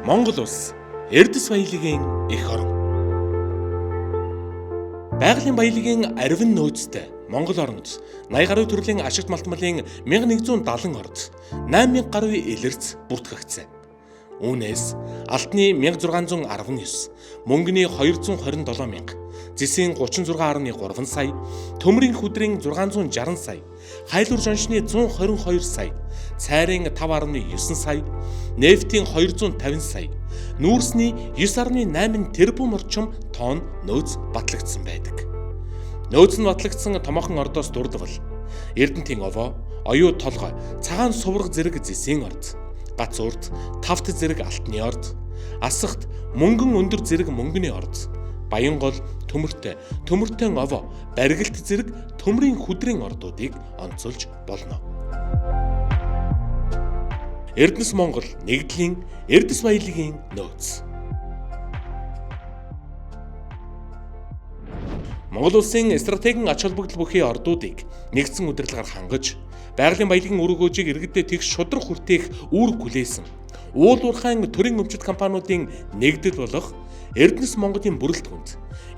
Монгол улс эрдэс баялагын эх орн. Байгалийн баялагын арвин нөөцтэй Монгол оронд 80 гаруй төрлийн ашигт малтмалын 1170 орд 8000 гаруй илэрц бүртгэгдсэн. Үүнээс алтны 1619, мөнгөний 227 мянга, зэсийн 36.3 сая, төмрийн хүдрийн 660 сая, хайлуур жоншны 122 сая, цайрын 5.9 сая, нефтийн 250 сая, нүүрсний 9.8 тэрбум орчим тонн нөөц батлагдсан байдаг. Нөөц нь батлагдсан томоохон ордоос дурдвал Эрдэнэтийн овоо, оюу толгой, цагаан сувраг зэрэг зэсийн орд, гац урд, тавт зэрэг алтны орд, асахт мөнгөн өндөр зэрэг мөнгөний орд, Баянгол төмөртэй овоо, барилгалт зэрэг төмрийн хүдрийн ордуудыг онцолж болно. Эрдэнэс Монгол нэгдлийн эрдэс баялагын нөөц. Монгол улсын стратегийн ач холбогдол бүхий ордуудыг нэгдсэн удирдлагаар хангаж, байгалийн баялагын үр өгөөжийг иргэдэд тэгш шудраг хүртээх үүрэг хүлээсэн уул уурхайн төрийн өмчит компаниудын нэгдэл болох Эрдэнэс Монголын бүрэлдэхүүнд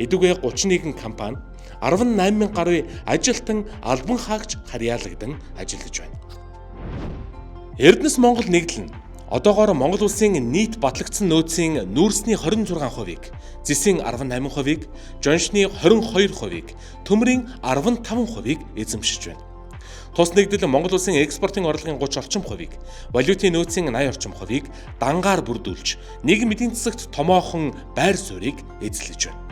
эдүгээ 31 компани 18,000 гаруй ажилтан албан хаагч харьяалагдан ажиллаж байна. Эрдэнэс Монгол нэгдэл нь одоогоор Монгол улсын нийт батлагдсан нөөцийн нүүрсний 26%-ийг, зэсийн 18%-ийг, жоншны 22%-ийг, төмрийн 15%-ийг эзэмшиж байна. Тус нэгдэл Монгол улсын экспортын орлогын 30 орчим хувийг, валютын нөөцийн 80 орчим хувийг дангаар бүрдүүлж, нийгмийн эдийн засагт томоохон байр суурийг эзлэж байна.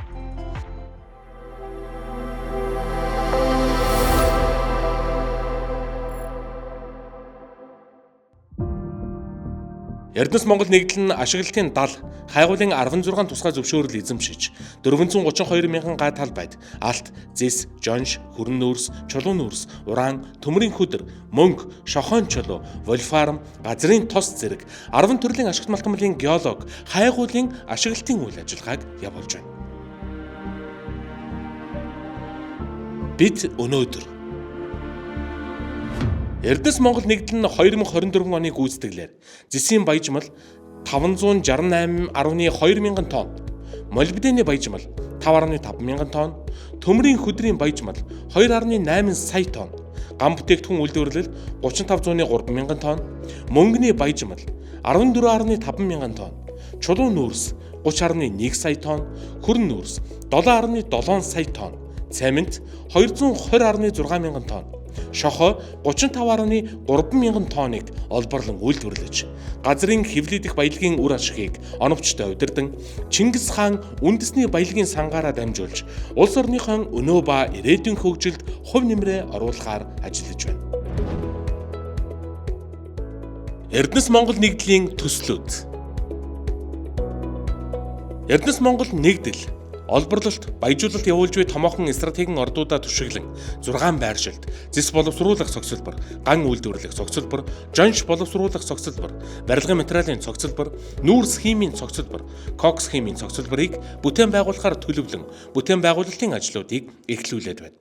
Эрдэнэс Монгол нэгдэл нь ашиглалтын 70, хайгуулын 16 тусгай зөвшөөрөл эзэмшиж, 432 мянган га талбайд алт, зэс, жонш, хүрэн нүүрс, чулуун нүүрс, уран, төмрийн хүдэр, мөнгө, шохойн чулуу, вольфарм, газрын тос зэрэг 10 төрлийн ашигт малтмалын геолог, хайгуулын ашиглалтын үйл ажиллагааг явуулж байна. Бид өнөөдөр Эрдэнэс Монгол нэгдэл нь 2024 оны гүйцэтгэлээр зэсийн баяжмал 568.2 мянган тонн, молибдены баяжмал 5.5 мянган тонн, төмрийн хүдрийн баяжмал 2.8 сая тонн, ган бүтээгдэхүүн үйлдвэрлэл 35.3 мянган тонн, мөнгөний баяжмал 14.5 мянган тонн, чулуун нүүрс 30.1 сая тонн, хүрэн нүүрс 7.7 сая тонн, цемент 220.6 мянган тонн, шохоо 35.3 мянган тонныг олборлон үйлдвэрлэж, газрын хэвлэдэх баялагын үр ашгийг оновчтой удирдан, Чингис хаан үндэсний баялагын сангаараа дамжуулж, улс орныхон өнөө ба ирээдүйн хөгжилд хувь нэмрээ оруулахаар ажиллаж байна. Эрдэнэс Монгол нэгдлийн төслүүд. Эрдэнэс Монгол нэгдэл олборлолт, баяжуулалт явуулж буй томоохон стратегийн ордуудаа түшиглэн 6 байршилд, зэс боловсруулах цогцлбор, ган үйлдвэрлэх цогцлбор, жонш боловсруулах цогцлбор, барилгын материалын цогцлбор, нүүрс химийн цогцлбор, кокс химийн цогцлборыг бүтээн байгуулахаар төлөвлөн, бүтээн байгуулалтын ажлуудыг эхлүүлээд байна.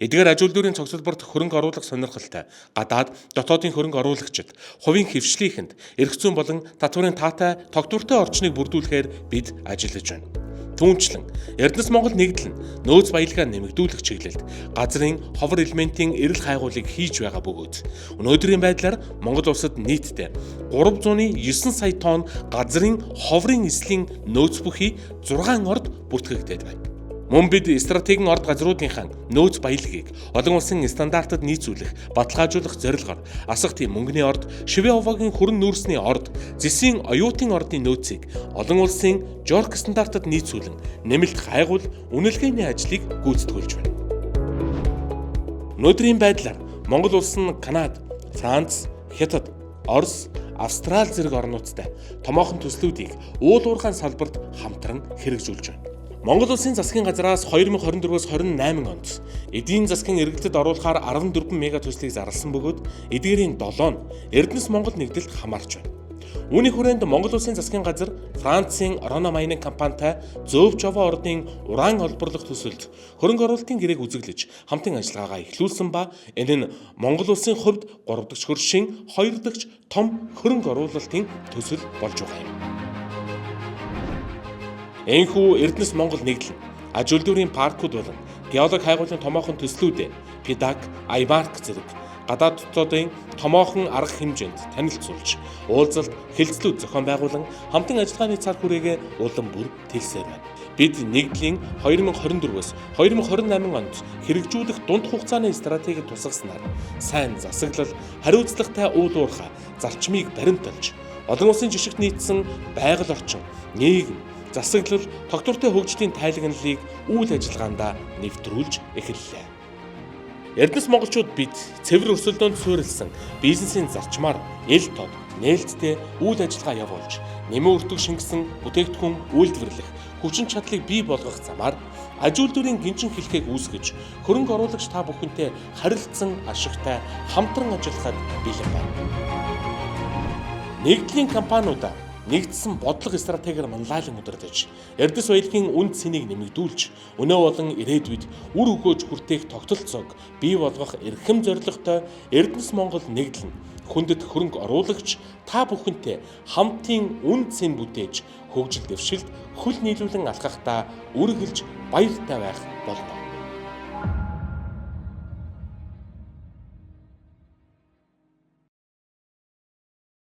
Эдгээр аж үйлдвэрийн цогцлборт хөрөнгө оруулах сонирхолтой гадаад, дотоодын хөрөнгө оруулагчид, хувийн хөвшлийнхэнд эрх зүйн болон татварын таатай, тогтвортой орчныг бүрдүүлэхээр бид ажиллаж байна. Түүнчлэн Эрдэнэс Монгол нэгдэл нь нөөц баялгаа нэмэгдүүлэх чиглэлд газрын ховор элементийн эрэл хайгуулыг хийж байгаа бөгөөд өнөөдрийн байдлаар Монгол улсад нийтдээ 309 сая тонн газрын ховрын эслийн нөөц бүхий 6 орд бүртгэгдээд байна. Мөн бид стратегийн орд газруудынхаа нөөц баялагийг олон улсын стандартад нийцүүлэх, баталгаажуулах зорилгоор асахтын мөнгөний орд, шивээ овоогийн хүрэн нүүрсний орд, зэсийн оюутын ордын нөөцийг олон улсын жорк стандартад нийцүүлэн, нэмэлт хайгуул, үнэлгээний ажлыг гүйцэтгүүлж байна. Өнөөдрийн байдлаар Монгол улс нь Канада, Франц, Хятад, Орос, Австрали зэрэг орнуудтай томоохон төслүүдийг уул уурхайн салбарт хамтран хэрэгжүүлж байна. Монгол улсын засгийн газраас 2024-өөс 28 онд эдийн засгийн эргэлтэд оруулахаар 14 мега төслийг зарласан бөгөөд эдгээрийн 7 нь Эрдэнэс Монгол нэгдэлд хамаарч байна. Үүний хүрээнд Монгол улсын засгийн газар Францын Renault Mining компанитай Зөв Жава ордын уран олборлох төсөлд хөрөнгө оруулалтын гэрээг үзэглэж хамтын ажиллагаагаа эхлүүлсэн ба энэ нь Монгол улсын хувьд 3 дахь хөршийн 2 дахь том хөрөнгө оруулалтын төсөл болж байгаа юм. Энэхүү Эрдэнэс Монгол нэгдлэн аж үйлдвэрийн паркууд болон геолог хайгуулын томоохон төслүүд Пидаг, Аймарк зэрэг гадаадуудын томоохон арга хэмжээнд танилцуулж, уулзалт, хэлцлүүд зохион байгуулан хамтын ажиллагааны цар хүрээгээ улам бүр тэлсээр байна. Бид нэгдлийн 2024-өөс 2028 онд хэрэгжүүлэх дунд хугацааны стратегийг тусгаснаар сайн засаглал, хариуцлагатай уул уурхай зарчмыг баримталж, олон улсын жишгт нийцсэн байгаль орчин, нийгэм, засаглал, тогтвортой хөгжлийн тайлагналыг үйл ажиллагаанд нэвтрүүлж эхэллээ. Эрдэнэс монголчууд бид цэвэр өрсөлдөөнд суурилсан бизнесийн зарчмаар эл тод нээлттэй үйл ажиллагаа явуулж, нэмэн өртөг шингэсэн бүтээгдэхүүн үйлдвэрлэх хүчин чадлыг бий болгох замаар аж үйлдвэрийн гинжин хэлхийг үүсгэж, хөрөнгө оруулагч та бүхэнтэй харилцсан ашигтай хамтран ажиллахад бэлэн байна. Нэгдлийн компаниудаа нэгдсэн бодлого стратегиэр манлайлан удирдах, Эрдэнэс баялагын үнд цэнийг нэмэгдүүлж, өнөө болон ирээдүйд үр өгөөж хүртээх тогтолцоог бий болгох эрхэм зорилготой Эрдэнэс Монгол нэгдлэн хүндэт хөрөнгө оруулагч та бүхэнтэй хамтын үнд цэн бүтээж, хөгжил дэвшилд хөл нийлүүлэн алхахдаа үргэлж баяртай байх болно.